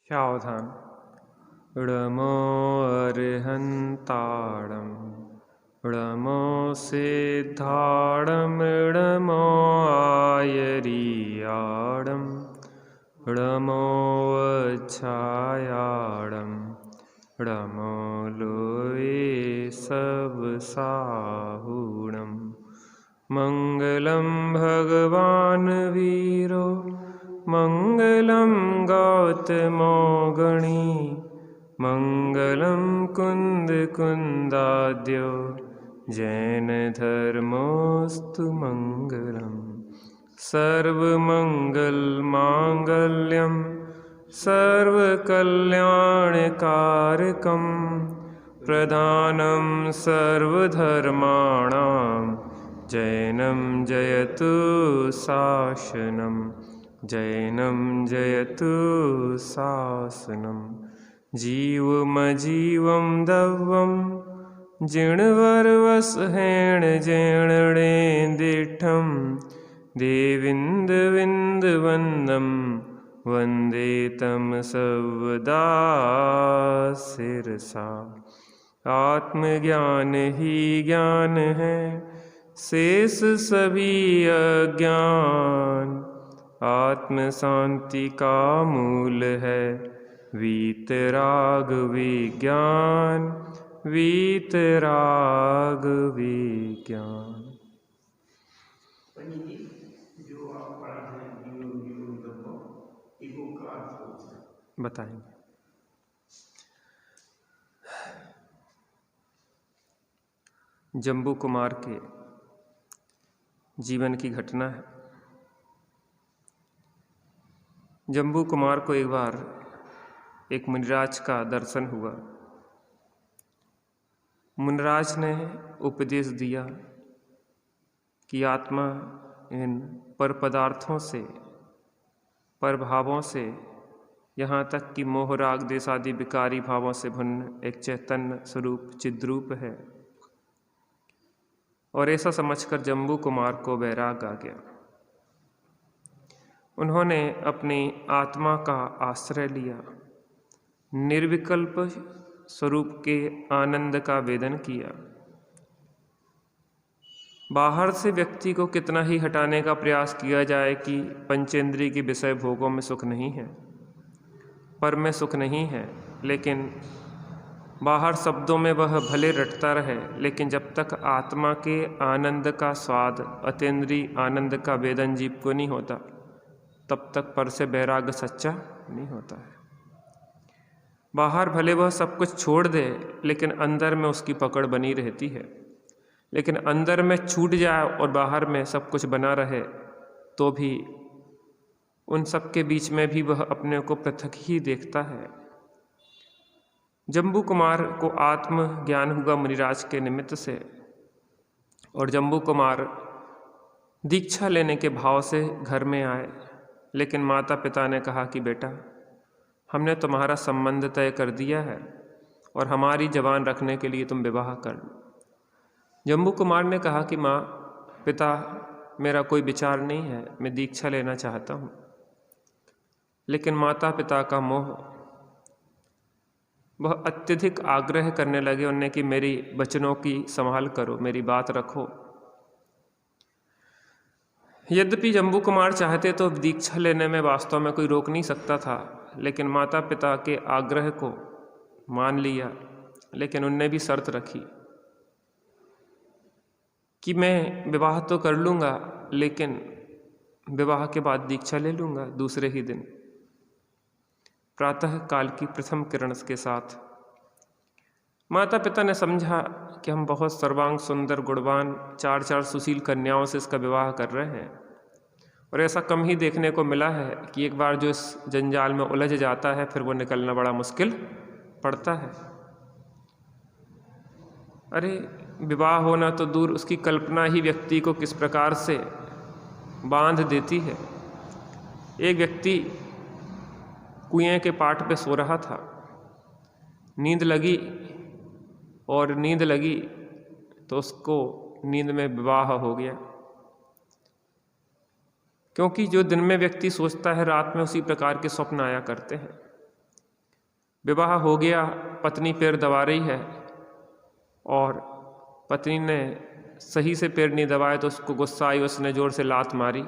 सावधान। णमो अर्हन्ताणं णमो सिद्धाणं णमो आयरीयाणं णमो वच्छायाणं णमो लोये सबसाहुणं। मङ्गलं भगवान् वीरो मङ्गलं गौतमो गणी मङ्गलं कुन्दकुन्दाद्यो जैनधर्मोऽस्तु मङ्गलम्। सर्वमङ्गलमाङ्गल्यं सर्वकल्याणकारकं प्रधानं सर्वधर्माणां जैनं जयतु शासनं जैनं जयतु शासनं। जीवमजीवं दव्वं जिणवरवसहेण जैणेन्दिठं देविन्दविन्दवन्दं वन्दे तं सर्वदा शिरसा। आत्मज्ञान ही ज्ञान है शेष सभी अज्ञान, आत्म शांति का मूल है वीतराग विज्ञान वीतराग विज्ञान। बताएंगे। जम्बू कुमार के जीवन की घटना है। जम्बू कुमार को एक बार एक मुनिराज का दर्शन हुआ। मुनिराज ने उपदेश दिया कि आत्मा इन पर पदार्थों से, पर भावों से, यहाँ तक कि मोह राग देश आदि विकारी भावों से भिन्न एक चैतन्य स्वरूप चिद्रूप है। और ऐसा समझकर जम्बू कुमार को वैराग आ गया। उन्होंने अपनी आत्मा का आश्रय लिया, निर्विकल्प स्वरूप के आनंद का वेदन किया। बाहर से व्यक्ति को कितना ही हटाने का प्रयास किया जाए कि पंचेंद्रिय के विषय भोगों में सुख नहीं है, पर में सुख नहीं है, लेकिन बाहर शब्दों में वह भले रटता रहे, लेकिन जब तक आत्मा के आनंद का स्वाद, अतीन्द्रिय आनंद का वेदन जीव को नहीं होता, तब तक पर से वैराग्य सच्चा नहीं होता है। बाहर भले वह सब कुछ छोड़ दे, लेकिन अंदर में उसकी पकड़ बनी रहती है। लेकिन अंदर में छूट जाए और बाहर में सब कुछ बना रहे, तो भी उन सब के बीच में भी वह अपने को पृथक ही देखता है। जम्बू कुमार को आत्म ज्ञान हुआ मुनिराज के निमित्त से, और जम्बू कुमार दीक्षा लेने के भाव से घर में आए। लेकिन माता पिता ने कहा कि बेटा, हमने तुम्हारा संबंध तय कर दिया है और हमारी जवान रखने के लिए तुम विवाह कर लो। जम्बू कुमार ने कहा कि माँ पिता, मेरा कोई विचार नहीं है, मैं दीक्षा लेना चाहता हूँ। लेकिन माता पिता का मोह, वह अत्यधिक आग्रह करने लगे उन्हें कि मेरी वचनों की संभाल करो, मेरी बात रखो। यद्यपि जम्बू कुमार चाहते तो दीक्षा लेने में वास्तव में कोई रोक नहीं सकता था, लेकिन माता पिता के आग्रह को मान लिया। लेकिन उनने भी शर्त रखी कि मैं विवाह तो कर लूँगा, लेकिन विवाह के बाद दीक्षा ले लूँगा दूसरे ही दिन, प्रातः काल की प्रथम किरण के साथ। माता पिता ने समझा कि हम बहुत सर्वांग सुंदर गुणवान 4 सुशील कन्याओं से इसका विवाह कर रहे हैं, और ऐसा कम ही देखने को मिला है कि एक बार जो इस जंजाल में उलझ जाता है, फिर वो निकलना बड़ा मुश्किल पड़ता है। अरे विवाह होना तो दूर, उसकी कल्पना ही व्यक्ति को किस प्रकार से बांध देती है। एक व्यक्ति कुएं के पाट पे सो रहा था, नींद लगी, और नींद लगी तो उसको नींद में विवाह हो गया। क्योंकि जो दिन में व्यक्ति सोचता है, रात में उसी प्रकार के स्वप्न आया करते हैं। विवाह हो गया, पत्नी पैर दबा रही है और पत्नी ने सही से पैर नहीं दबाया तो उसको गुस्सा आई, उसने ज़ोर से लात मारी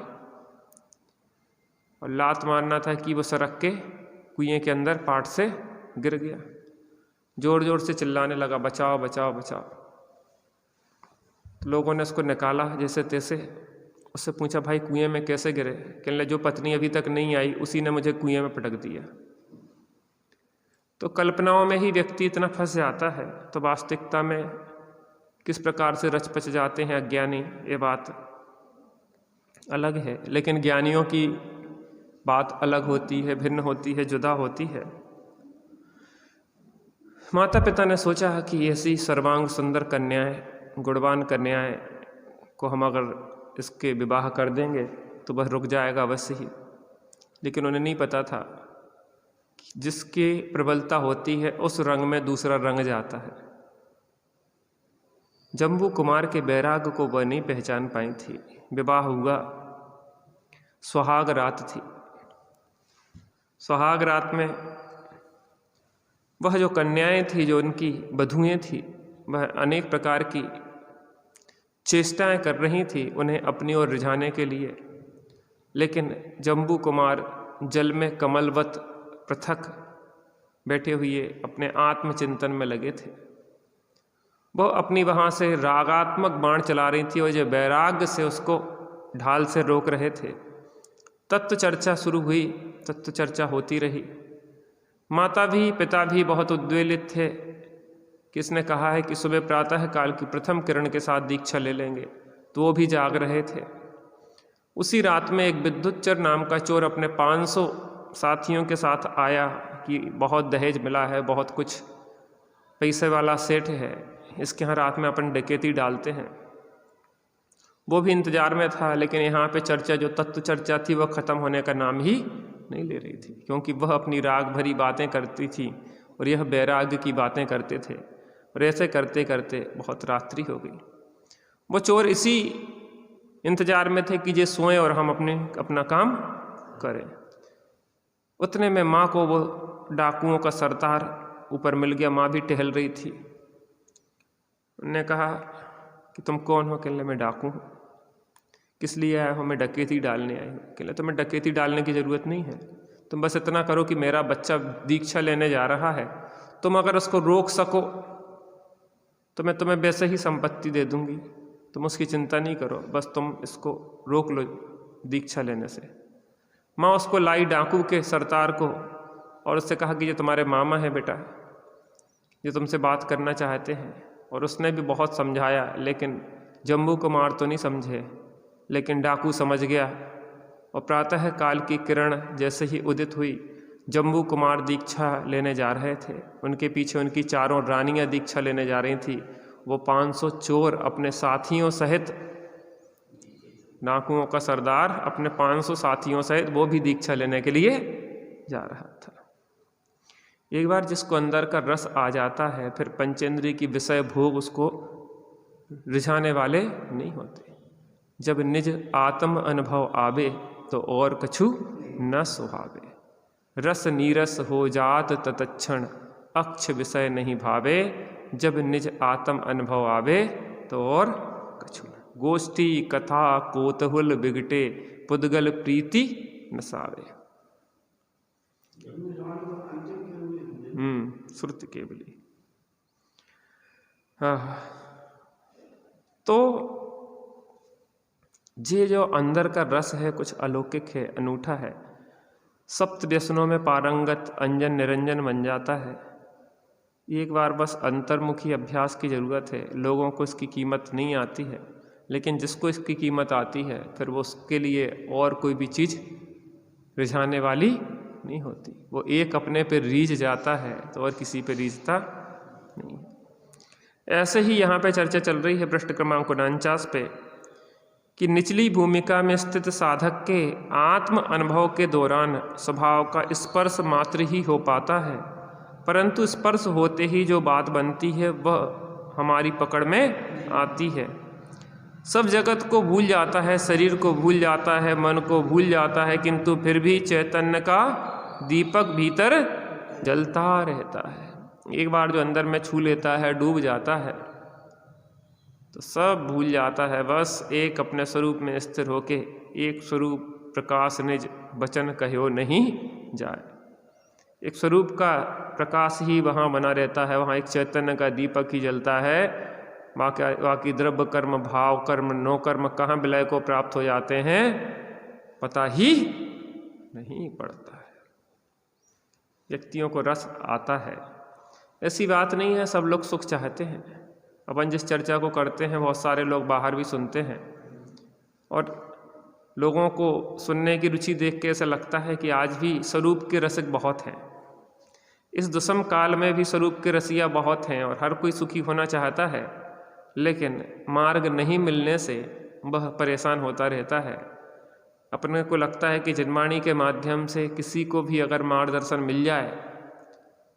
और लात मारना था कि वो सरक के कुएं के अंदर पाट से गिर गया। ज़ोर ज़ोर से चिल्लाने लगा, बचाओ बचाओ बचाओ। तो लोगों ने उसको निकाला जैसे तैसे। उससे पूछा, भाई कुएं में कैसे गिरे? कहने लगे, जो पत्नी अभी तक नहीं आई उसी ने मुझे कुएं में पटक दिया। तो कल्पनाओं में ही व्यक्ति इतना फंस जाता है, तो वास्तविकता में किस प्रकार से रच पच जाते हैं अज्ञानी, ये बात अलग है। लेकिन ज्ञानियों की बात अलग होती है, भिन्न होती है, जुदा होती है। माता पिता ने सोचा कि ऐसी सर्वांग सुंदर कन्याएं, गुणवान कन्याएं को हम अगर इसके विवाह कर देंगे तो वह रुक जाएगा अवश्य ही। लेकिन उन्हें नहीं पता था कि जिसकी प्रबलता होती है उस रंग में दूसरा रंग जाता है। जम्बू कुमार के बैराग को वह नहीं पहचान पाई थी। विवाह हुआ, सुहाग रात थी। सुहाग रात में वह जो कन्याएं थी, जो उनकी वधुएं थी, वह अनेक प्रकार की चेष्टाएं कर रही थी उन्हें अपनी ओर रिझाने के लिए। लेकिन जम्बू कुमार जल में कमलवत पृथक बैठे हुए अपने आत्मचिंतन में लगे थे। वह अपनी वहाँ से रागात्मक बाण चला रही थी और जो वैराग्य से उसको ढाल से रोक रहे थे। तत्व चर्चा शुरू हुई, तत्व चर्चा होती रही। माता भी पिता भी बहुत उद्वेलित थे। किसने कहा है कि सुबह प्रातः काल की प्रथम किरण के साथ दीक्षा ले लेंगे, तो वो भी जाग रहे थे। उसी रात में एक विद्युच्चर नाम का चोर अपने 500 साथियों के साथ आया कि बहुत दहेज मिला है, बहुत कुछ पैसे वाला सेठ है, इसके यहाँ रात में अपन डकैती डालते हैं। वो भी इंतजार में था, लेकिन यहाँ पे चर्चा, जो तत्व चर्चा थी, वह खत्म होने का नाम ही नहीं ले रही थी, क्योंकि वह अपनी राग भरी बातें करती थी और यह बैराग्य की बातें करते थे। और ऐसे करते करते बहुत रात्रि हो गई। वो चोर इसी इंतजार में थे कि ये सोएं और हम अपना काम करें। उतने में माँ को वो डाकुओं का सरदार ऊपर मिल गया। माँ भी टहल रही थी। उन्होंने कहा कि तुम कौन हो? कहने मैं डाकू हूँ। किस लिए आया हो? मैं डकैती डालने आई हूँ। कहने तुम्हें डकैती डालने की ज़रूरत नहीं है, तुम बस इतना करो कि मेरा बच्चा दीक्षा लेने जा रहा है, तुम अगर उसको रोक सको तो मैं तुम्हें वैसे ही संपत्ति दे दूंगी, तुम उसकी चिंता नहीं करो, बस तुम इसको रोक लो दीक्षा लेने से। माँ उसको लाई डाकू के सरदार को और उससे कहा कि ये तुम्हारे मामा हैं बेटा, ये तुमसे बात करना चाहते हैं। और उसने भी बहुत समझाया, लेकिन जम्बू कुमार तो नहीं समझे, लेकिन डाकू समझ गया। और प्रातः काल की किरण जैसे ही उदित हुई, जम्बू कुमार दीक्षा लेने जा रहे थे। उनके पीछे उनकी चारों रानियां दीक्षा लेने जा रही थी। वो 500 चोर अपने साथियों सहित, डाकुओं का सरदार अपने 500 साथियों सहित वो भी दीक्षा लेने के लिए जा रहा था। एक बार जिसको अंदर का रस आ जाता है, फिर पंचेंद्रिय की विषय भोग उसको रिझाने वाले नहीं होते। जब निज आत्म अनुभव आवे तो और कछु न सुहावे। रस नीरस हो जात तत्क्षण अक्ष विषय नहीं भावे। जब निज आत्म अनुभव आवे तो और कछु न। गोष्ठी कथा कोतहुल बिगटे पुद्गल प्रीति नसावे। श्रुति केवली। हाँ, तो ये जो अंदर का रस है कुछ अलौकिक है, अनूठा है। सप्त व्यसनों में पारंगत अंजन निरंजन बन जाता है। एक बार बस अंतर्मुखी अभ्यास की ज़रूरत है। लोगों को इसकी कीमत नहीं आती है, लेकिन जिसको इसकी कीमत आती है फिर वो उसके लिए और कोई भी चीज़ रिझाने वाली नहीं होती। वो एक अपने पे रीझ जाता है तो और किसी पे रीझता नहीं। ऐसे ही यहाँ पे चर्चा चल रही है पृष्ठ क्रमांक 49 पे कि निचली भूमिका में स्थित साधक के आत्म अनुभव के दौरान स्वभाव का स्पर्श मात्र ही हो पाता है, परंतु स्पर्श होते ही जो बात बनती है वह हमारी पकड़ में आती है। सब जगत को भूल जाता है, शरीर को भूल जाता है, मन को भूल जाता है, किंतु फिर भी चैतन्य का दीपक भीतर जलता रहता है। एक बार जो अंदर में छू लेता है, डूब जाता है, तो सब भूल जाता है। बस एक अपने स्वरूप में स्थिर होके एक स्वरूप प्रकाश निज वचन कहो नहीं जाए। एक स्वरूप का प्रकाश ही वहाँ बना रहता है, वहाँ एक चैतन्य का दीपक ही जलता है। बाकी द्रव्य कर्म, भाव कर्म, नो कर्म कहाँ विलय को प्राप्त हो जाते हैं पता ही नहीं पड़ता है। व्यक्तियों को रस आता है, ऐसी बात नहीं है सब लोग सुख चाहते हैं। अपन जिस चर्चा को करते हैं बहुत सारे लोग बाहर भी सुनते हैं, और लोगों को सुनने की रुचि देख के ऐसा लगता है कि आज भी स्वरूप के रसिक बहुत हैं। इस दुष्म काल में भी स्वरूप के रसिया बहुत हैं और हर कोई सुखी होना चाहता है, लेकिन मार्ग नहीं मिलने से वह परेशान होता रहता है। अपने को लगता है कि जिनवाणी के माध्यम से किसी को भी अगर मार्गदर्शन मिल जाए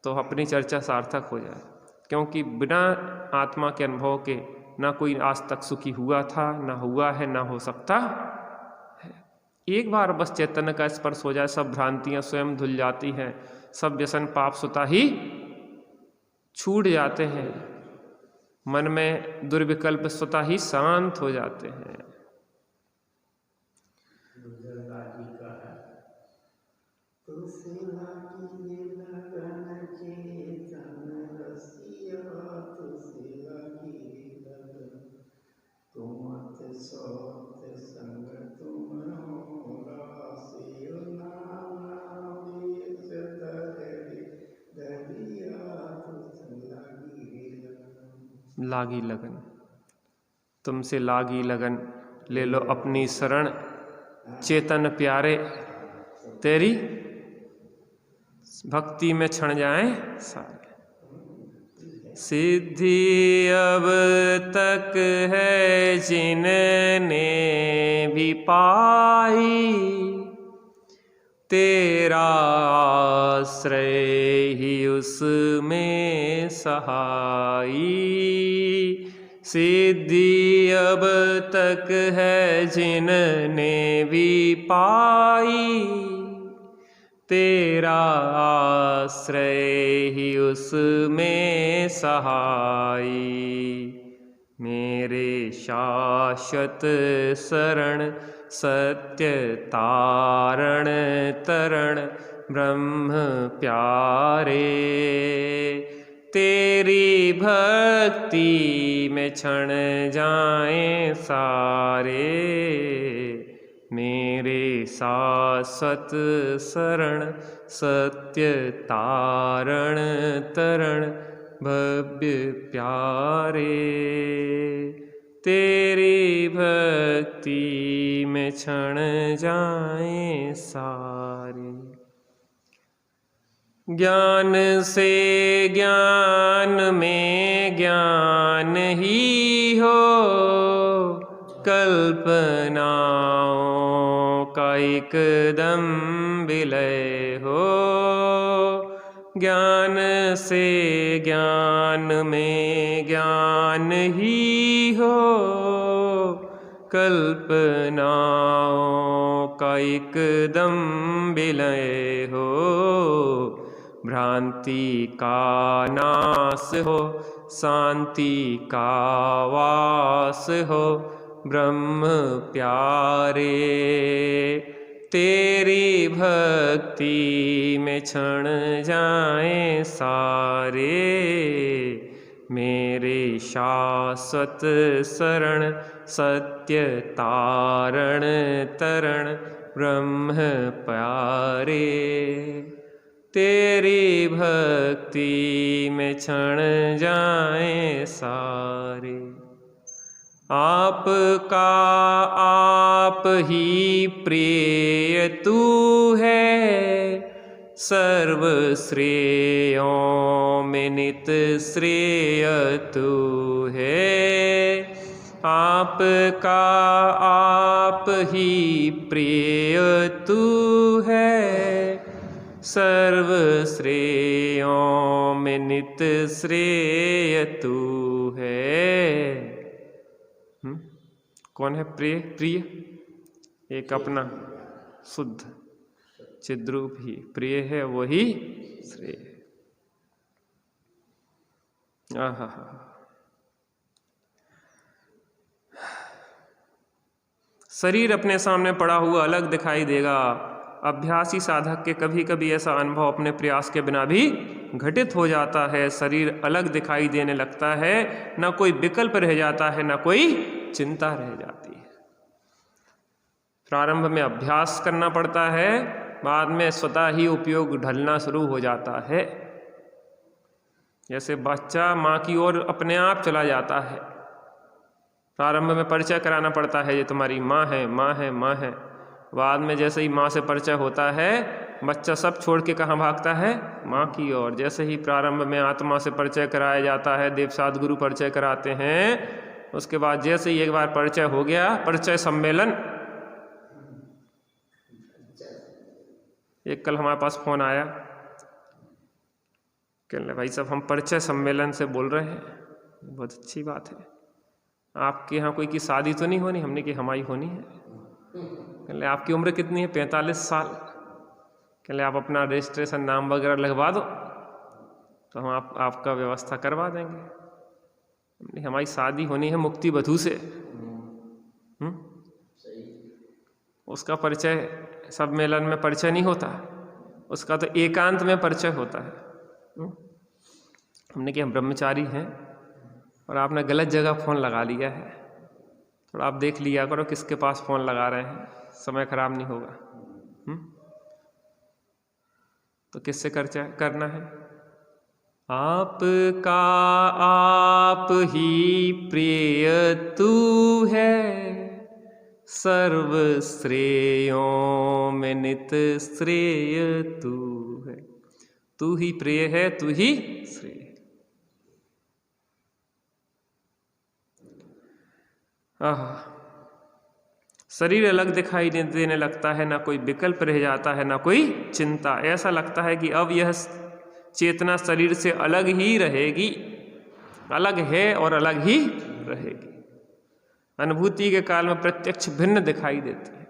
तो अपनी चर्चा सार्थक हो जाए, क्योंकि बिना आत्मा के अनुभव के ना कोई आज तक सुखी हुआ था, ना हुआ है, ना हो सकता है। एक बार बस चैतन्य का स्पर्श हो जाए, सब भ्रांतियां स्वयं धुल जाती हैं, सब व्यसन पाप स्वतः ही छूट जाते हैं, मन में दुर्विकल्प स्वतः ही शांत हो जाते हैं। लागी लगन, तुमसे लागी लगन, ले लो अपनी शरण, चेतन प्यारे तेरी भक्ति में क्षण जाए सारे। सिद्धि अब तक है जिनने भी पाई, तेरा आश्रय ही उसमें सहाई। सिद्धि अब तक है जिनने भी पाई, तेरा आश्रय ही उसमें सहाई। मेरे शाश्वत शरण सत्य तारण तरण ब्रह्म प्यारे, तेरी भक्ति में क्षण जाएं सारे। मेरे शाश्वत शरण सत्य तारण तरण भव्य प्यारे, तेरी भक्ति में क्षण जाएं सारे। ज्ञान से ज्ञान में ज्ञान ही हो, कल्पनाओं का एकदम विलय हो। ज्ञान से ज्ञान में ज्ञान ही हो, कल्पनाओं का एकदम विलय हो। भ्रांति का नाश हो, शांति का वास हो, ब्रह्म प्यारे, तेरी भक्ति में क्षण जाएं सारे। मेरे शाश्वत शरण सत्य तारण तरण ब्रह्म प्यारे, तेरी भक्ति में क्षण जाएं सारे। आपका आप ही प्रिय तू है, सर्व श्रेयों में नित श्रेय तू है। आपका आप ही प्रिय तू है, सर्व श्रेयों में नित श्रेय तू है। कौन है प्रिय? प्रिय एक अपना शुद्ध चिद्रूप ही प्रिय है, वही श्रेय है। आहा, शरीर अपने सामने पड़ा हुआ अलग दिखाई देगा। अभ्यासी साधक के कभी कभी ऐसा अनुभव अपने प्रयास के बिना भी घटित हो जाता है। शरीर अलग दिखाई देने लगता है, ना कोई विकल्प रह जाता है, ना कोई चिंता रह जाती है। प्रारंभ में अभ्यास करना पड़ता है, बाद में स्वतः ही उपयोग ढलना शुरू हो जाता है। जैसे बच्चा माँ की ओर अपने आप चला जाता है। प्रारंभ में परिचय कराना पड़ता है, ये तुम्हारी माँ है, माँ है, माँ है। बाद में जैसे ही माँ से परिचय होता है, बच्चा सब छोड़ के कहाँ भागता है? माँ की ओर। जैसे ही प्रारंभ में आत्मा से परिचय कराया जाता है, देव सद्गुरु परिचय कराते हैं, उसके बाद जैसे ही एक बार परिचय हो गया, परिचय सम्मेलन। एक कल हमारे पास फोन आया, कहने भाई साहब हम परिचय सम्मेलन से बोल रहे हैं। बहुत अच्छी बात है, आपके यहाँ कोई की शादी तो नहीं होनी? हमने कि हमारी होनी है। कहले आपकी उम्र कितनी है? 45 साल। कहले आप अपना रजिस्ट्रेशन नाम वगैरह लगवा दो तो हम आपका व्यवस्था करवा देंगे। हमने हमारी शादी होनी है मुक्ति बधू से। उसका परिचय सम्मेलन में परिचय नहीं होता, उसका तो एकांत में परिचय होता है। हमने कि हम ब्रह्मचारी हैं और आपने गलत जगह फ़ोन लगा लिया है, थोड़ा आप देख लिया करो किसके पास फ़ोन लगा रहे हैं, समय खराब नहीं होगा। तो किससे करना है? आपका आप ही प्रिय तू है, सर्व श्रेयों में नित श्रेय तू है। तू ही प्रिय है, तू ही श्रेय। शरीर अलग दिखाई देने लगता है, ना कोई विकल्प रह जाता है, ना कोई चिंता। ऐसा लगता है कि अब यह चेतना शरीर से अलग ही रहेगी, अलग है और अलग ही रहेगी। अनुभूति के काल में प्रत्यक्ष भिन्न दिखाई देती है।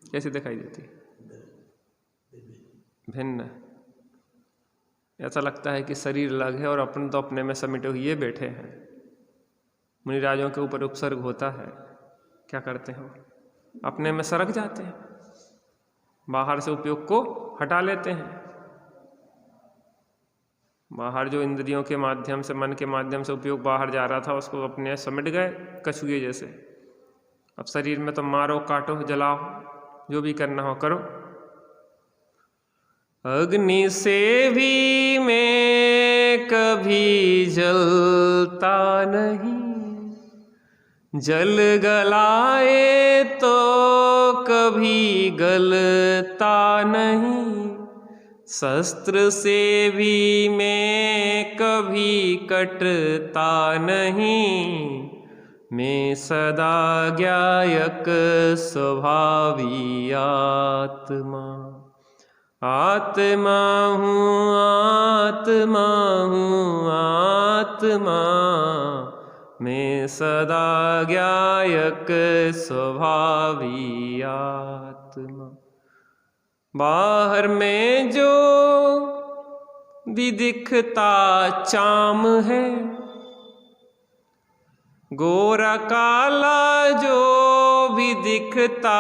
कैसे दिखाई देती है? भिन्न। ऐसा लगता है कि शरीर अलग है और अपन तो अपने में समेटे हुए बैठे हैं। मुनिराजों के ऊपर उपसर्ग होता है, क्या करते हैं? अपने में सरक जाते हैं, बाहर से उपयोग को हटा लेते हैं। बाहर जो इंद्रियों के माध्यम से, मन के माध्यम से उपयोग बाहर जा रहा था, उसको अपने समेट गए कछुए जैसे। अब शरीर में तो मारो, काटो, जलाओ, जो भी करना हो करो। अग्नि से भी मैं कभी जलता नहीं, जल गलाए तो कभी गलता नहीं। शस्त्र से भी मैं कभी कटता नहीं, मैं सदा ज्ञायक स्वभावी आत्मा। आत्मा हूँ, आत्मा हूँ, आत्मा, मैं सदा ज्ञायक स्वभावी आत्मा। बाहर में जो भी दिखता चाम है, गोरा काला जो भी दिखता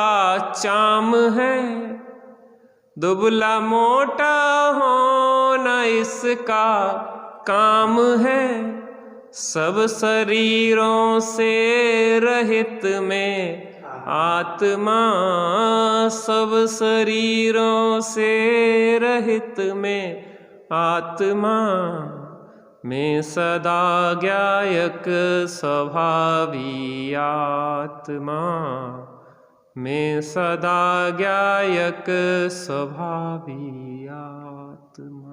चाम है, दुबला मोटा होना इसका काम है। सब शरीरों से रहित में आत्मा, सब शरीरों से रहित में आत्मा, मैं सदा ज्ञायक स्वभावी आत्मा, मैं सदा ज्ञायक स्वभावी आत्मा।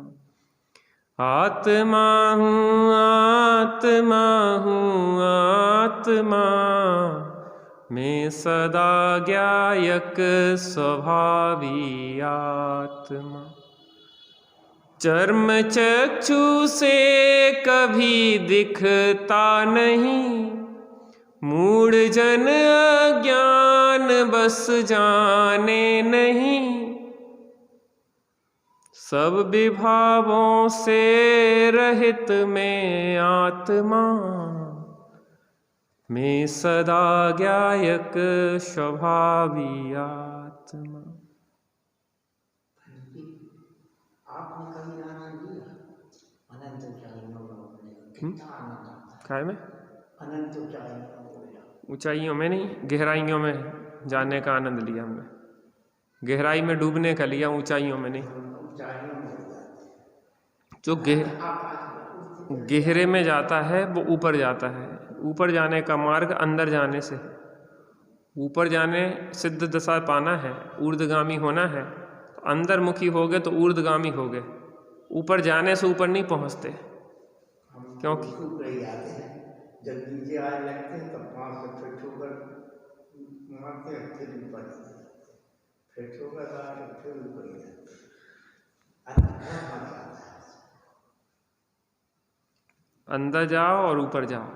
आत्मा हूँ, आत्मा हूँ, आत्मा, मैं सदा ज्ञायक स्वभावी आत्मा। चर्म चक्षु से कभी दिखता नहीं, मूढ़ जन अज्ञान बस जाने नहीं। सब विभावों से रहित में आत्मा, में सदा ज्ञायक स्वभावी आत्मा। आपने कभी आनंद लिया? अनंत ऊंचाइयों में काय में? अनंत ऊंचाइयों, ऊंचाइयों में नहीं, गहराइयों में जाने का आनंद लिया हमने। गहराई में डूबने का लिया, ऊंचाइयों में नहीं। जो गहरे में जाता है वो ऊपर जाता है। ऊपर जाने का मार्ग अंदर जाने से। ऊपर जाने सिद्ध दशा पाना है, ऊर्ध्वगामी होना है, तो अंदर मुखी हो गए तो ऊर्ध्वगामी हो गए। ऊपर जाने से ऊपर नहीं पहुंचते, क्योंकि जब नीचे आने लगते हैं तब 5 से फिर ठोकर मारते हैं, फिर ऊपर फिर ठोकर आके फिर ऊपर अंदर जाओ और ऊपर जाओ।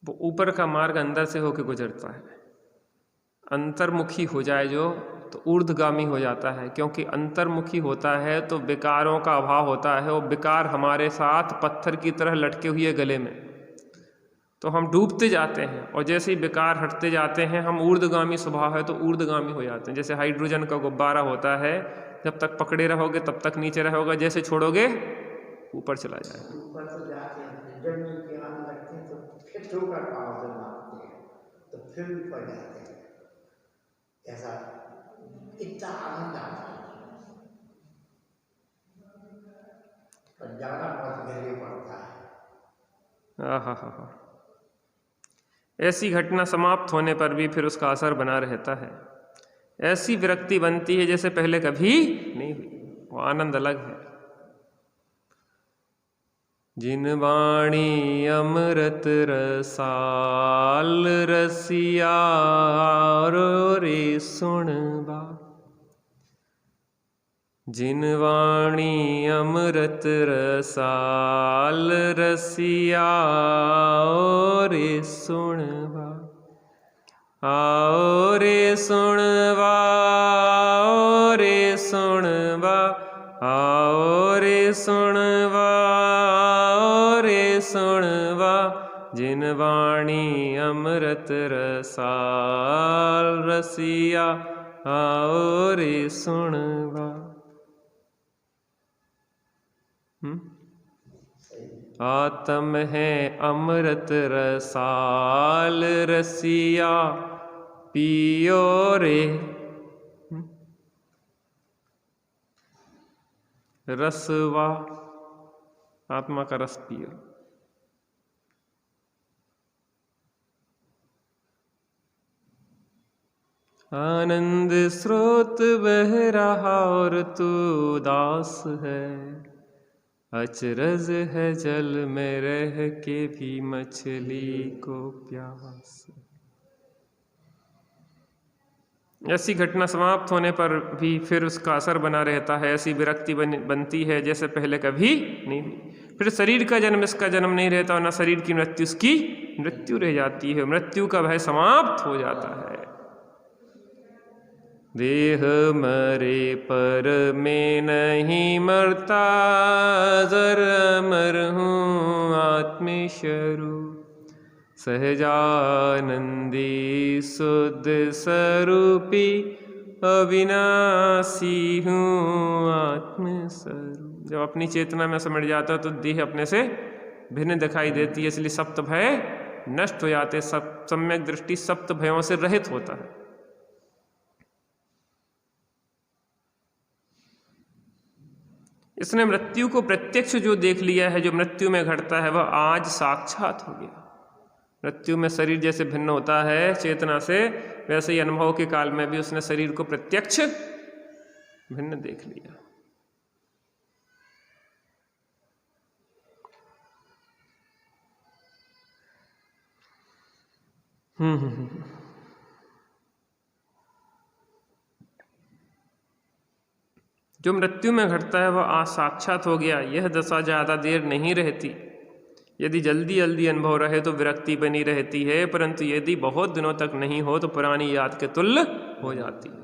वो ऊपर का मार्ग अंदर से होकर गुजरता है। अंतर्मुखी हो जाए जो तो ऊर्ध्वगामी हो जाता है, क्योंकि अंतर्मुखी होता है तो विकारों का अभाव होता है। वो विकार हमारे साथ पत्थर की तरह लटके हुए गले में, तो हम डूबते जाते हैं। और जैसे ही विकार हटते जाते हैं, हम ऊर्ध्वगामी स्वभाव है तो ऊर्ध्वगामी हो जाते हैं। जैसे हाइड्रोजन का गुब्बारा होता है, जब तक पकड़े रहोगे तब तक नीचे रहोगे, जैसे छोड़ोगे ऊपर चला जाएगा। ऊपर तो जाते हैं, जब नीचे आने लगते हैं तो फिर ठोकर पाँव से मारते हैं, तो फिर ऊपर जाते हैं। ऐसा इतना आनंद आता है, पर जाना बहुत गहरे पड़ता है। हा। ऐसी घटना समाप्त होने पर भी फिर उसका असर बना रहता है। ऐसी विरक्ति बनती है जैसे पहले कभी नहीं हुई। वो आनंद अलग है। जिन वाणी अमृत रसाल रसिया रे सुनबा, जिन वाणी अमृत रसाल रसिया रे सुनबा, आओ रे सुनबा, आओ रे सुनबा, आओ रे सुनबा, आओ रे सुनबा, जिन वाणी अमृत रसाल रसिया आओ रे सुनबा। आत्म है अमृत रसाल रसिया पियो रे, रसवा, आत्मा का रस पियो। आनंद स्रोत बह रहा और तू उदास है, अचरज है जल में रह के भी मछली को प्यास। ऐसी घटना समाप्त होने पर भी फिर उसका असर बना रहता है। ऐसी विरक्ति बनती है जैसे पहले कभी नहीं हुई। फिर शरीर का जन्म इसका जन्म नहीं रहता, और न शरीर की मृत्यु इसकी मृत्यु रह जाती है। मृत्यु का भय समाप्त हो जाता है। देह मरे पर मैं नहीं मरता, जर अमर हूँ आत्मेश्वरूप, सहजानंदी शुद्ध स्वरूपी अविनाशी हूँ आत्मस्वरूप। जब अपनी चेतना में समझ जाता है तो देह अपने से भिन्न दिखाई देती है, इसलिए सप्त भय नष्ट हो जाते। सब सम्यक दृष्टि सप्त भयों से रहित होता है। इसने मृत्यु को प्रत्यक्ष जो देख लिया है, जो मृत्यु में घटता है वह आज साक्षात हो गया। मृत्यु में शरीर जैसे भिन्न होता है चेतना से, वैसे ही अनुभव के काल में भी उसने शरीर को प्रत्यक्ष भिन्न देख लिया। जो मृत्यु में घटता है वह आज साक्षात हो गया। यह दशा ज़्यादा देर नहीं रहती। यदि जल्दी जल्दी अनुभव रहे तो विरक्ति बनी रहती है, परंतु यदि बहुत दिनों तक नहीं हो तो पुरानी याद के तुल्य हो जाती है।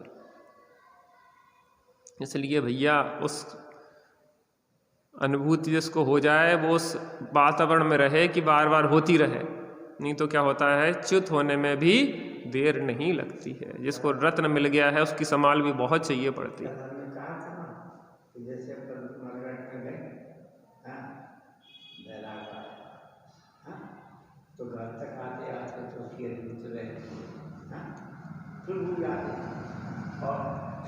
इसलिए भैया उस अनुभूति जिसको हो जाए वो उस वातावरण में रहे कि बार बार होती रहे, नहीं तो क्या होता है, च्युत होने में भी देर नहीं लगती है। जिसको रत्न मिल गया है उसकी संभाल भी बहुत चाहिए पड़ती है। कहा था ना कि जैसे अपन मरघट में गए, तो घर तक आते आते तो फिर उतरे, फिर वो याद और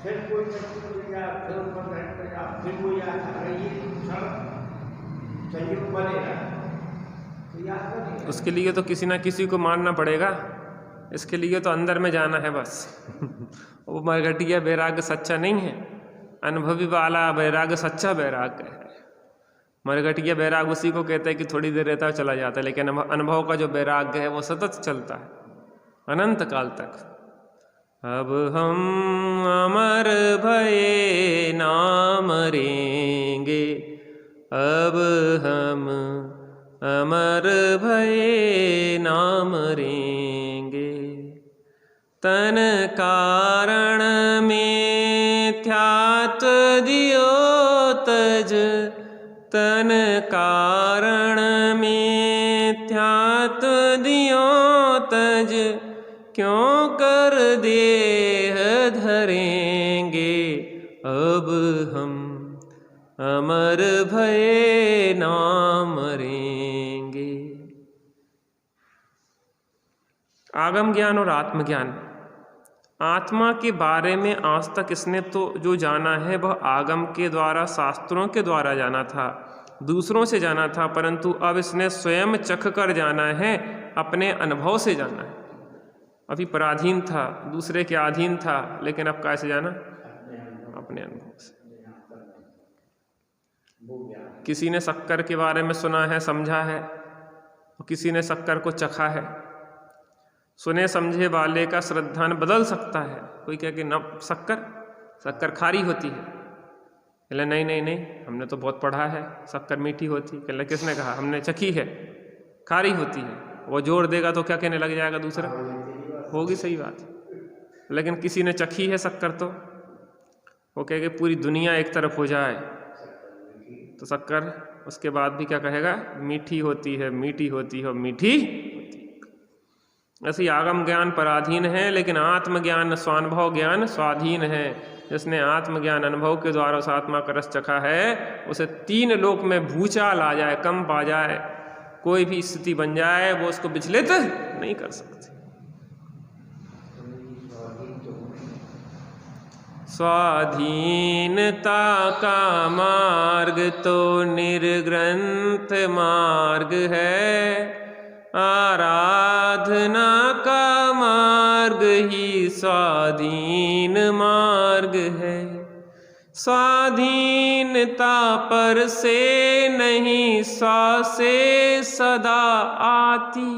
फिर कोई चक्कर में जा, फिर ऊपर बैठ कर जा, फिर वो याद आ रही है, संयोग बनेगा तो याद बनेगा। उसके लिए तो किसी ना किसी को मानना पड़ेगा, इसके लिए तो अंदर में जाना है बस। वो मरघटिया वैराग्य सच्चा नहीं है, अनुभवी वाला वैराग्य सच्चा वैराग्य है। मरघटिया वैराग्य उसी को कहते हैं कि थोड़ी देर रहता है चला जाता है, लेकिन अनुभव का जो वैराग्य है वो सतत चलता है अनंत काल तक। अब हम अमर भये ना मरेंगे, अब हम अमर भये ना मरेंगे, तन कारण में ध्यात दियो तज, तन कारण में ध्यात दियो तज, क्यों कर देह धरेंगे, अब हम अमर भये ना मरेंगे। आगम ज्ञान और आत्मज्ञान। आत्मा के बारे में आज तक इसने तो जो जाना है वह आगम के द्वारा, शास्त्रों के द्वारा जाना था, दूसरों से जाना था, परंतु अब इसने स्वयं चख कर जाना है, अपने अनुभव से जाना है। अभी पराधीन था, दूसरे के अधीन था, लेकिन अब कैसे जाना, अपने अनुभव से। किसी ने शक्कर के बारे में सुना है, समझा है, और किसी ने शक्कर को चखा है। सुने समझे वाले का श्रद्धान बदल सकता है। कोई कहे कि न शक्कर खारी होती है, कहले नहीं नहीं नहीं, हमने तो बहुत पढ़ा है शक्कर मीठी होती। कहले किसने कहा, हमने चखी है खारी होती है। वो जोर देगा तो क्या कहने लग जाएगा दूसरा, होगी सही बात। लेकिन किसी ने चखी है शक्कर, तो वो कहेगा पूरी दुनिया एक तरफ हो जाए तो शक्कर उसके बाद भी क्या कहेगा, मीठी होती है, मीठी होती है, मीठी होती है। ऐसे आगम ज्ञान पराधीन है, लेकिन आत्मज्ञान स्वानुभव ज्ञान स्वाधीन है। जिसने आत्मज्ञान अनुभव के द्वारा उस आत्मा का रस चखा है, उसे तीन लोक में भूचाल आ जाए, कंप आ जाए, कोई भी स्थिति बन जाए, वो उसको विचलित नहीं कर सकती। स्वाधीनता का मार्ग तो निर्ग्रंथ मार्ग है, आराधना का मार्ग ही स्वाधीन मार्ग है। स्वाधीनता पर से नहीं स्व से सदा आती,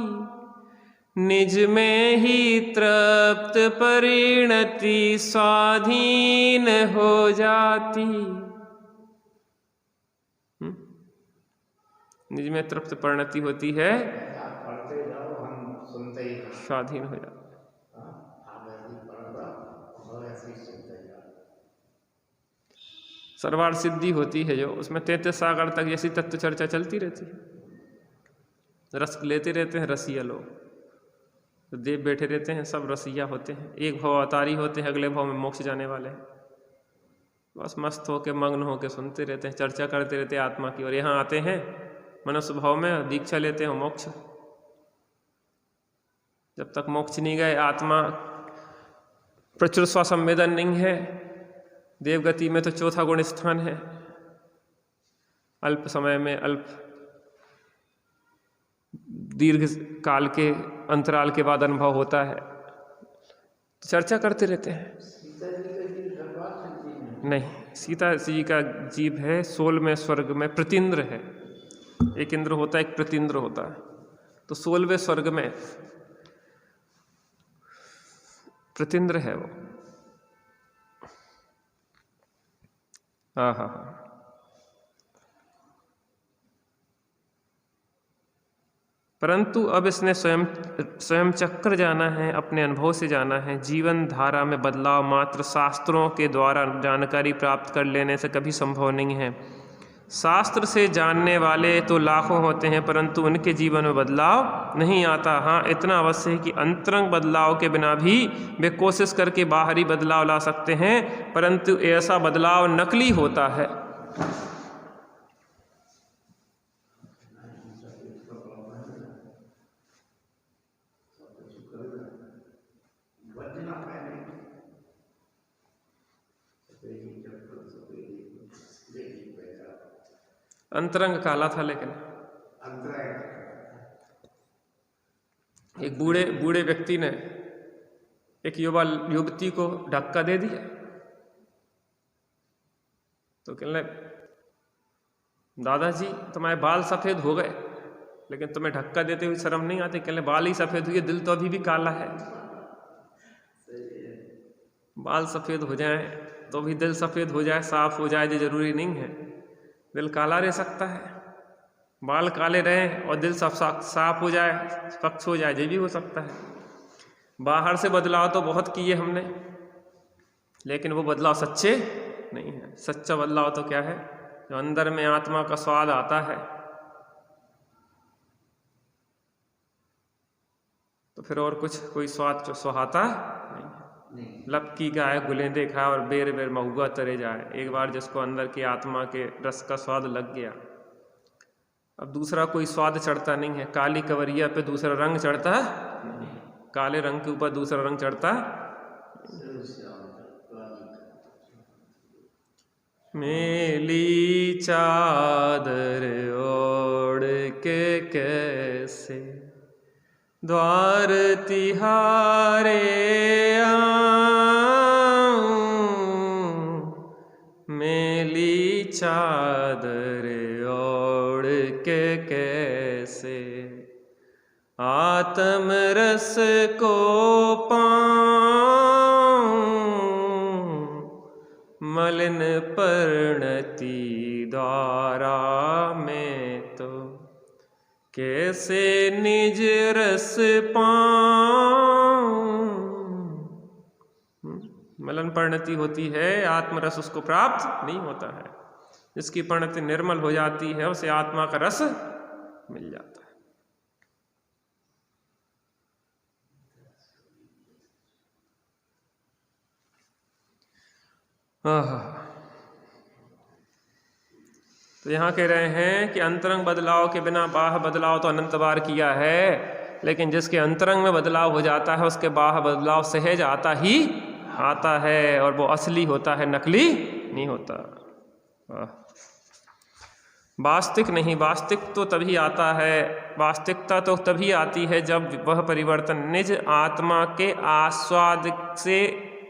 निज में ही तृप्त परिणति स्वाधीन हो जाती। निज में तृप्त परिणति होती है, पढ़ते जाओ, हम सुनते ही स्वाधीन हो जाता। सर्वार्थ सिद्धि होती है जो, उसमें 33 सागर तक जैसी तत्व चर्चा चलती रहती है। रस लेते रहते हैं रसिया लोग, तो देव बैठे रहते हैं, सब रसिया होते हैं, एक भाव अवतारी होते हैं, अगले भाव में मोक्ष जाने वाले हैं। बस मस्त होके मग्न होके सुनते रहते हैं, चर्चा करते रहते हैं आत्मा की। और यहाँ आते हैं मनुष्य भाव में, दीक्षा लेते हैं मोक्ष। जब तक मोक्ष नहीं गए, आत्मा प्रचुर स्वसंवेदन नहीं है, देवगति में तो चौथा गुण स्थान है। अल्प समय में, अल्प दीर्घ काल के अंतराल के बाद अनुभव होता है, तो चर्चा करते रहते हैं। नहीं, सीता जी का जीव है 16वें स्वर्ग में, प्रतीन्द्र है। एक इंद्र होता है, एक प्रतीन्द्र होता है। तो 16वें स्वर्ग में प्रतीन्द्र है वो। हाँ। परंतु अब इसने स्वयं चक्कर जाना है, अपने अनुभव से जाना है। जीवन धारा में बदलाव मात्र शास्त्रों के द्वारा जानकारी प्राप्त कर लेने से कभी संभव नहीं है। शास्त्र से जानने वाले तो लाखों होते हैं, परंतु उनके जीवन में बदलाव नहीं आता। हाँ, इतना अवश्य है कि अंतरंग बदलाव के बिना भी वे कोशिश करके बाहरी बदलाव ला सकते हैं, परंतु ऐसा बदलाव नकली होता है। अंतरंग काला था, लेकिन एक बूढ़े व्यक्ति ने एक युवती को धक्का दे दिया, तो कहने दादाजी तुम्हारे बाल सफेद हो गए, लेकिन तुम्हें धक्का देते हुए शर्म नहीं आती? कहने बाल ही सफेद हुए, दिल तो अभी भी काला है। बाल सफेद हो जाए तो भी दिल सफेद हो जाए, साफ हो जाए, ये जरूरी नहीं है। दिल काला रह सकता है, बाल काले रहें और दिल साफ हो जाए, स्वच्छ हो जाए, ये भी हो सकता है। बाहर से बदलाव तो बहुत किए हमने, लेकिन वो बदलाव सच्चे नहीं है। सच्चा बदलाव तो क्या है? जो अंदर में आत्मा का स्वाद आता है, तो फिर और कोई स्वाद जो सुहाता नहीं है। लपकी गाय गुलेंदे खाए और बेर बेर महुआ तरे जाए। एक बार जिसको अंदर की आत्मा के रस का स्वाद लग गया, अब दूसरा कोई स्वाद चढ़ता नहीं है। काली कवरिया पे दूसरा रंग चढ़ता नहीं, काले रंग के ऊपर दूसरा रंग चढ़ता। मेली चादर ओढ़ के कैसे द्वार तिहारे मेली चादर ओढ़ के कैसे आत्म रस को पाऊं, मलिन परिणति द्वारा में तो कैसे निज रस पाऊं। मलन परिणति होती है, आत्मरस उसको प्राप्त नहीं होता है। जिसकी परिणति निर्मल हो जाती है उसे आत्मा का रस मिल जाता है। तो यहाँ कह रहे हैं कि अंतरंग बदलाव के बिना बाह्य बदलाव तो अनंत बार किया है, लेकिन जिसके अंतरंग में बदलाव हो जाता है उसके बाह्य बदलाव सहज आता है, और वो असली होता है, नकली नहीं होता। वास्तविक नहीं, वास्तविक तो तभी आता है, वास्तविकता तो तभी आती है जब वह परिवर्तन निज आत्मा के आस्वाद से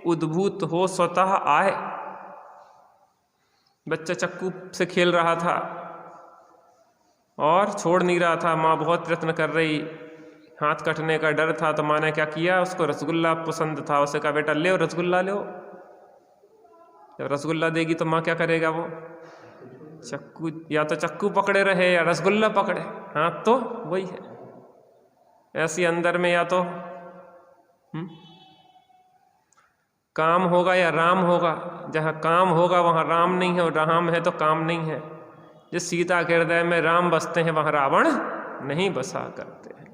उद्भूत हो, स्वतः आए। बच्चा चक्कू से खेल रहा था और छोड़ नहीं रहा था, माँ बहुत प्रयत्न कर रही, हाथ कटने का डर था, तो माँ ने क्या किया, उसको रसगुल्ला पसंद था, उसे कहा बेटा ले रसगुल्ला लो। जब रसगुल्ला देगी तो माँ क्या करेगा, वो चक्कू, या तो चक्कू पकड़े रहे या रसगुल्ला पकड़े, हाथ तो वही है। ऐसी अंदर में या तो काम होगा या राम होगा। जहाँ काम होगा वहाँ राम नहीं है, और राम है तो काम नहीं है। जिस सीता के हृदय में राम बसते हैं वहाँ रावण नहीं बसा करते हैं।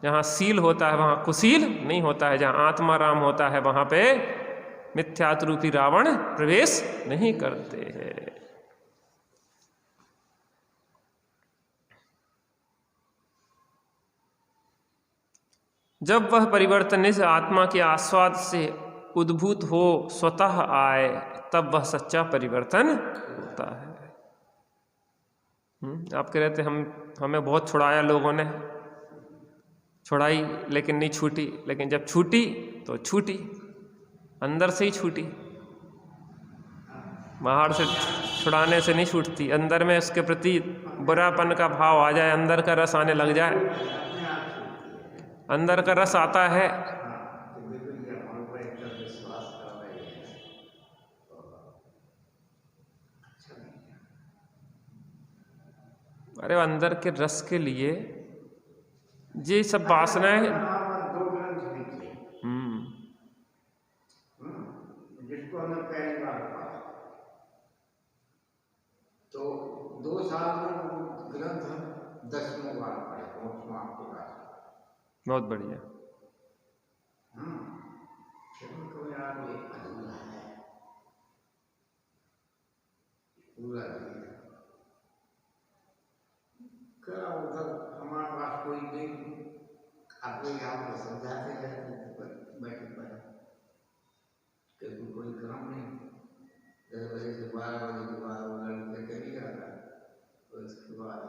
जहाँ सील होता है वहाँ कुशील नहीं होता है। जहाँ आत्मा राम होता है वहाँ पे मिथ्यात्व रूपी रावण प्रवेश नहीं करते हैं। जब वह परिवर्तन इस आत्मा के आस्वाद से उद्भूत हो, स्वतः आए, तब वह सच्चा परिवर्तन होता है। आप कह रहे थे हमें बहुत छुड़ाया लोगों ने, छुड़ाई लेकिन नहीं छूटी, लेकिन जब छूटी तो छूटी, अंदर से ही छूटी। बाहर से छुड़ाने से नहीं छूटती, अंदर में उसके प्रति बुरापन का भाव आ जाए, अंदर का रस आने लग जाए। अंदर का रस आता है, अरे अंदर के रस के लिए ये सब वासनाएं। दो ग्रंथ लिखे, जिसको हमने पहली बार पढ़ा, तो 2 साल में वो ग्रंथ हम 10वां बार पढ़े, 5वां आपके पास। बहुत बढ़िया। तो यार ये अधूरा है पूरा दिन। क्या उधर हमारे पास कोई नहीं, आपको यहाँ पर समझाते रहते बैठे पड़े, क्योंकि कोई काम नहीं। 10 बजे से 12 बजे के बाद वो लड़के चली जाता, उसके बाद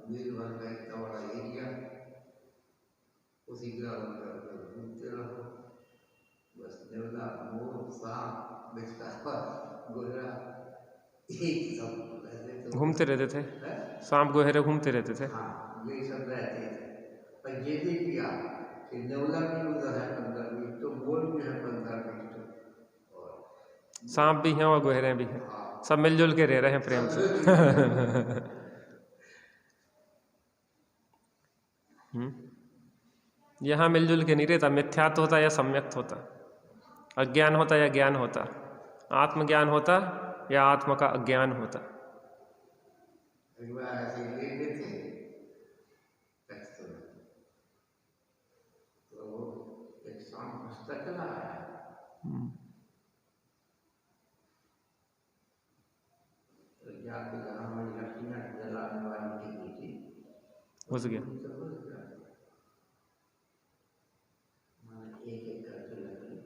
दिन भर का इतना बड़ा एरिया, उसी ग्राउंड पर घूमते रहो बस। नेवला, मोर, सांप, बिस्ता, गोरा, यही सब रहते थे। घूमते रहते थे, सांप गोहेरे घूमते रहते थे। हाँ, यही सब रहते थे। पर ये भी किया कि नेवला भी उधर है 15-20, तो मोर भी है 15-20, और सांप भी हैं और गोहरे भी हैं। हाँ, सब मिलजुल के रह रहे हैं प्रेम से। यहाँ मिलजुल के नहीं रहता, मिथ्यात्व होता या सम्यक्त होता, अज्ञान होता या ज्ञान होता, आत्मज्ञान होता या आत्मा का अज्ञान होता। एक बार ऐसे ले गए थे टेक्स्ट में, तो एक शाम पुस्तक चला आया, तो जाके जहाँ हमारी लक्ष्मी जलाने वाली थी, घुस गया। मैंने एक करके लकड़ी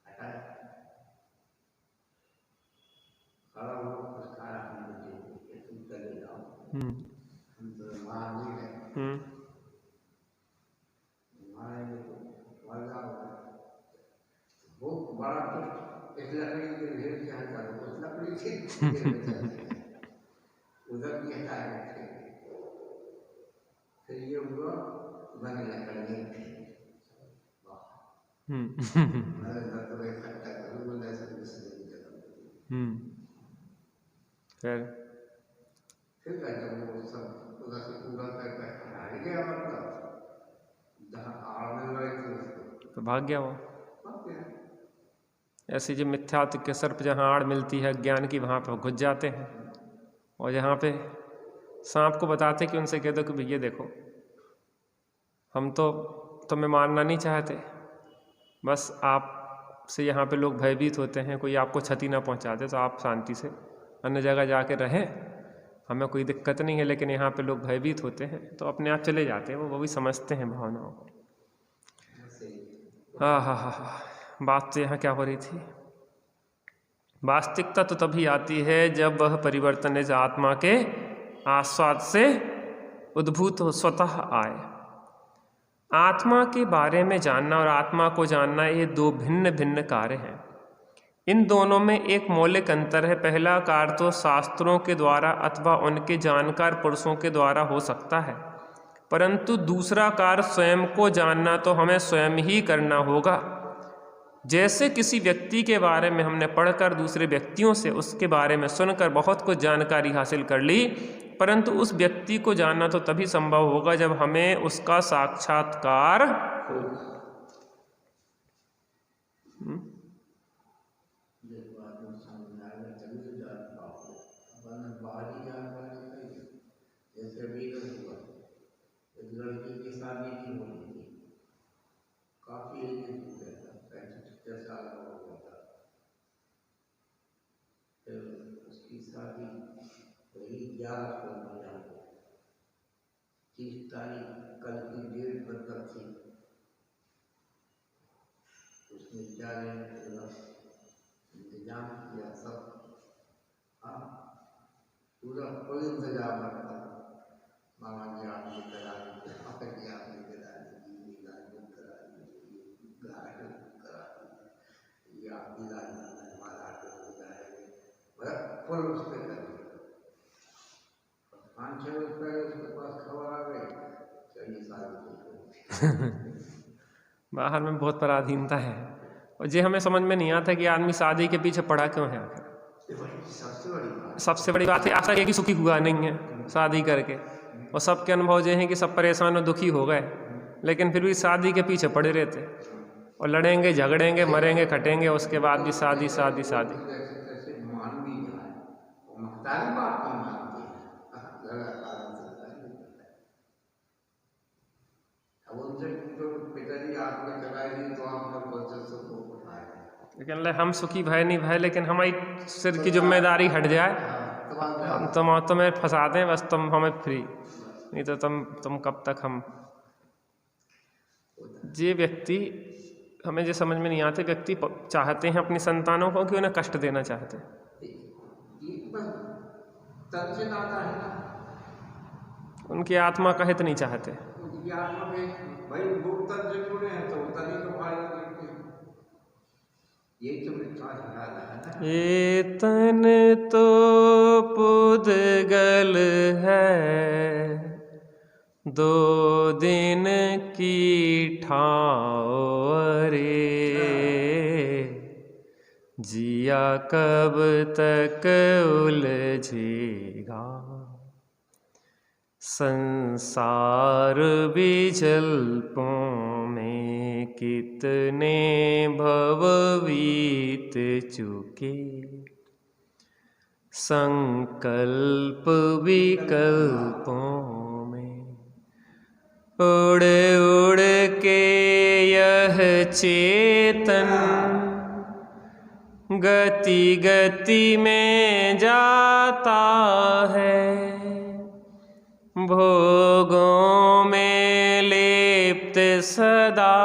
हटाया, खड़ा हुआ, कुछ खाया, हमने देखी तुम चले जाओ, हम तो महावीर है, मारेंगे तो मर जाओगे। बहुत बड़ा तो एक लकड़ी के ढेर से हटा दो, उस लकड़ी से उधर भी हटाया थे। फिर ये हुआ, मैंने लकड़ी थे इकट्ठा करूँ, फिर जब वो सब उधर से पूरा करके हटा गया, मतलब जहाँ आड़ मिल रही थी उसको, तो भाग गया वो। भाग गया। ऐसी जो मिथ्यात्व के सर्प जहाँ आड़ मिलती है ज्ञान की, वहाँ पर घुस जाते हैं। और जहाँ पे सांप को बताते कि उनसे कह दो कि भैया देखो, हम तो तुम्हें मारना नहीं चाहते, बस आप से यहाँ पे लोग भयभीत होते हैं, कोई आपको क्षति ना पहुँचा दे तो आप शांति से अन्य जगह जाके रहें, हमें कोई दिक्कत नहीं है। लेकिन यहाँ पे लोग भयभीत होते हैं तो अपने आप चले जाते हैं, वो भी समझते हैं भावनाओं को। हाँ, बात तो यहाँ क्या हो रही थी? वास्तविकता तो तभी आती है जब वह परिवर्तन इस आत्मा के आस्वाद से उद्भूत हो, स्वतः आए। आत्मा के बारे में जानना और आत्मा को जानना, ये 2 भिन्न भिन्न कार्य हैं। इन दोनों में एक मौलिक अंतर है। पहला कार्य तो शास्त्रों के द्वारा अथवा उनके जानकार पुरुषों के द्वारा हो सकता है, परंतु दूसरा कार्य स्वयं को जानना तो हमें स्वयं ही करना होगा। जैसे किसी व्यक्ति के बारे में हमने पढ़कर, दूसरे व्यक्तियों से उसके बारे में सुनकर बहुत कुछ जानकारी हासिल कर ली, परंतु उस व्यक्ति को जानना तो तभी संभव होगा जब हमें उसका साक्षात्कार हो। लड़की की शादी नहीं हो रही थी, काफी एज हो गया था, 65 साल का हो गया था। फिर उसकी शादी वही 11 को महीना को, 30 तारीख कल की डेट बदल थी। उसने बेचारे इंतजाम किया सब, हाँ पूरा कोई इंतजाम रखा। मामा जी आपने करा दी, पापा जी आपने करा दी, गार्डन करा दी, गार्डन करा दी, ये आपकी गार्डन हमारा आगे हो जाएगा, मतलब फुल उस पर कर दिया। 5-6 रोज पहले उसके पास खबर आ गई, चलिए शादी बाहर में बहुत पराधीनता है, और ये हमें समझ में नहीं आता कि आदमी शादी के पीछे पड़ा क्यों है। सबसे बड़ी बात, सबसे बड़ी बात है आज तक एक ही सुखी हुआ नहीं है शादी करके। और सबके अनुभव ये हैं कि सब परेशान और दुखी हो गए, लेकिन फिर भी शादी के पीछे पड़े रहते और लड़ेंगे झगड़ेंगे मरेंगे खटेंगे, उसके बाद भी शादी शादी शादी। जैसे मान भी जाए वो महतारी बात नहीं मानती है, अब उनसे पूछो पिताजी आपने कराएगी तो आप पर बच्चे से को उठाएगा, लेकिन हम सुखी भय नहीं भय, लेकिन हमारी सिर की जिम्मेदारी हट जाए, हम तुम्हें फंसा दें बस, तुम हमें फ्री, नहीं तो तुम कब तक हम। ये व्यक्ति हमें जो समझ में नहीं आते, व्यक्ति चाहते हैं अपनी संतानों को कि उन्हें कष्ट देना चाहते हैं, तन से नाता है ना, उनकी आत्मा का हित नहीं चाहते। उनकी आत्मा में भाई वो तन से जुड़े हैं तो तनी को फायदा देते हैं, यही तो मेरा ख्याल है ना। ये तन तो पुद्गल है, 2 दिन की ठाव रे, जिया कब तक उलझेगा, संसार विजल्पों में कितने भव बीत चुके, संकल्प विकल्पों में उड़ उड़ के यह चेतन गति गति में जाता है, भोगों में लिप्त सदा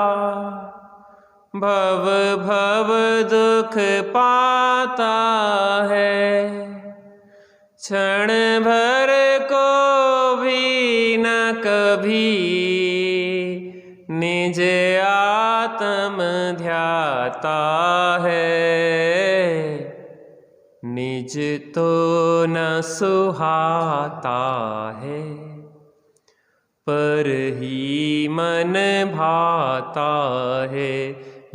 भव भव दुख पाता है, क्षण भर को भी न कभी निज आत्म ध्याता है, निज तो न सुहाता है, पर ही मन भाता है,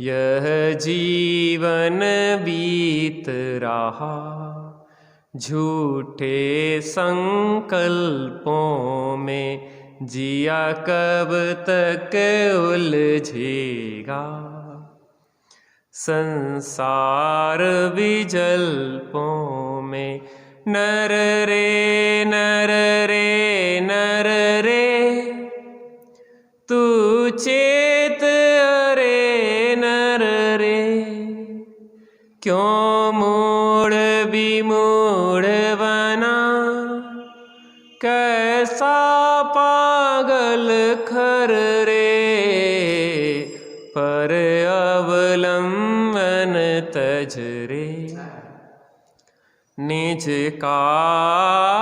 यह जीवन बीत रहा झूठे संकल्पों में, जिया कब तक उलझेगा, संसार विजल्पों में। नर रे नर रे नर रे, तू चेत अरे नर रे, क्यों मूढ़ विमूढ़ बना, कैसा पागल खर रे, पर अवलंबन तज रे, निज का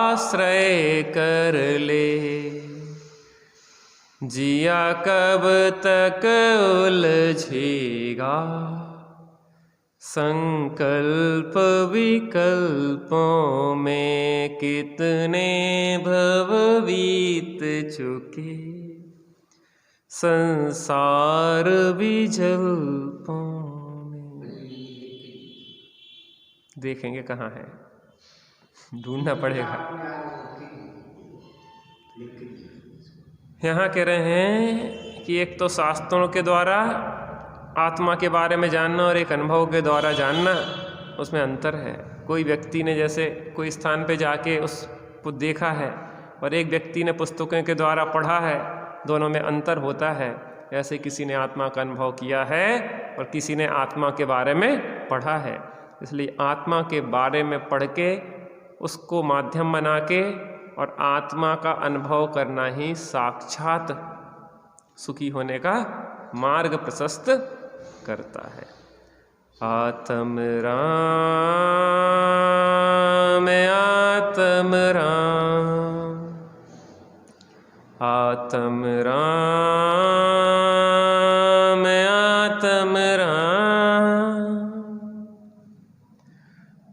आश्रय कर ले, जिया कब तक उलझेगा, संकल्प विकल्पों में कितने भव बीत चुके, संसार विजल्पों में। देखेंगे कहाँ है, ढूंढना पड़ेगा। यहाँ कह रहे हैं कि एक तो शास्त्रों के द्वारा आत्मा के बारे में जानना और एक अनुभव के द्वारा जानना, उसमें अंतर है। कोई व्यक्ति ने जैसे कोई स्थान पे जाके उसको देखा है और एक व्यक्ति ने पुस्तकों के द्वारा पढ़ा है, दोनों में अंतर होता है। ऐसे किसी ने आत्मा का अनुभव किया है और किसी ने आत्मा के बारे में पढ़ा है। इसलिए आत्मा के बारे में पढ़ के उसको माध्यम बना के और आत्मा का अनुभव करना ही साक्षात सुखी होने का मार्ग प्रशस्त करता है। आत्म राम आत्म राम आत्म राम आत्म राम,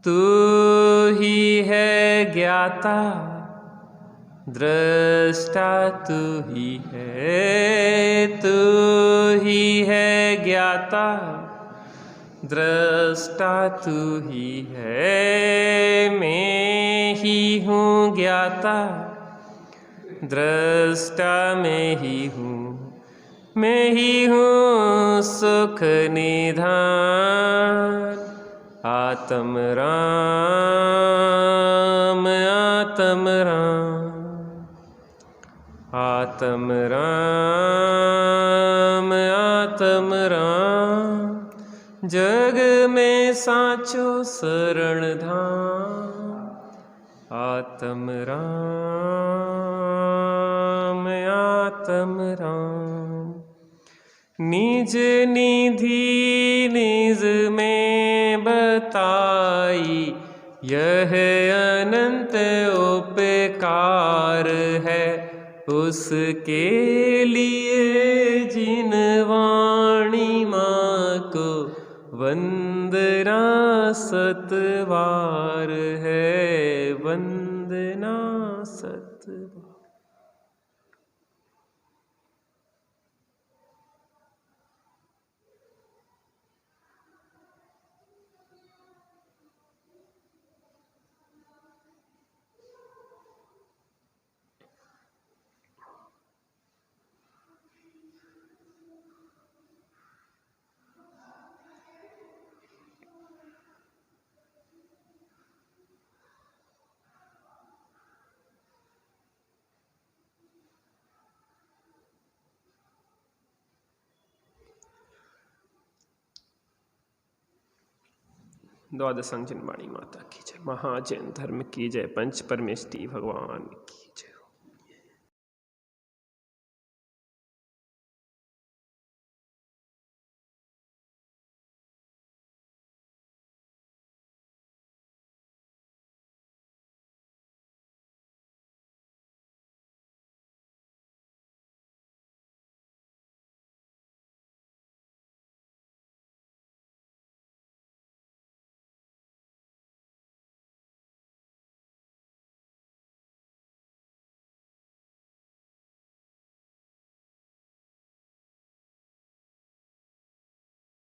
तू ही है ज्ञाता दृष्टा, तू ही है ज्ञाता दृष्टा, तू ही है, मैं ही हूँ ज्ञाता दृष्टा मैं ही हूँ, मैं ही हूँ सुख निधान। आत्म राम आत्म राम, आत्म राम आत्म राम, जग में साचो शरण धाम। आत्म राम आत्म राम, निज निधि निज में बताई, यह अनंत उपकार है उसके लिए जिन वाणी माँ को वंदना सतबार है, वंदना सतबार। द्वादशांजन वाणी माता की जय, महाजैन धर्म की जय, पंच परमेष्टि भगवान की जय।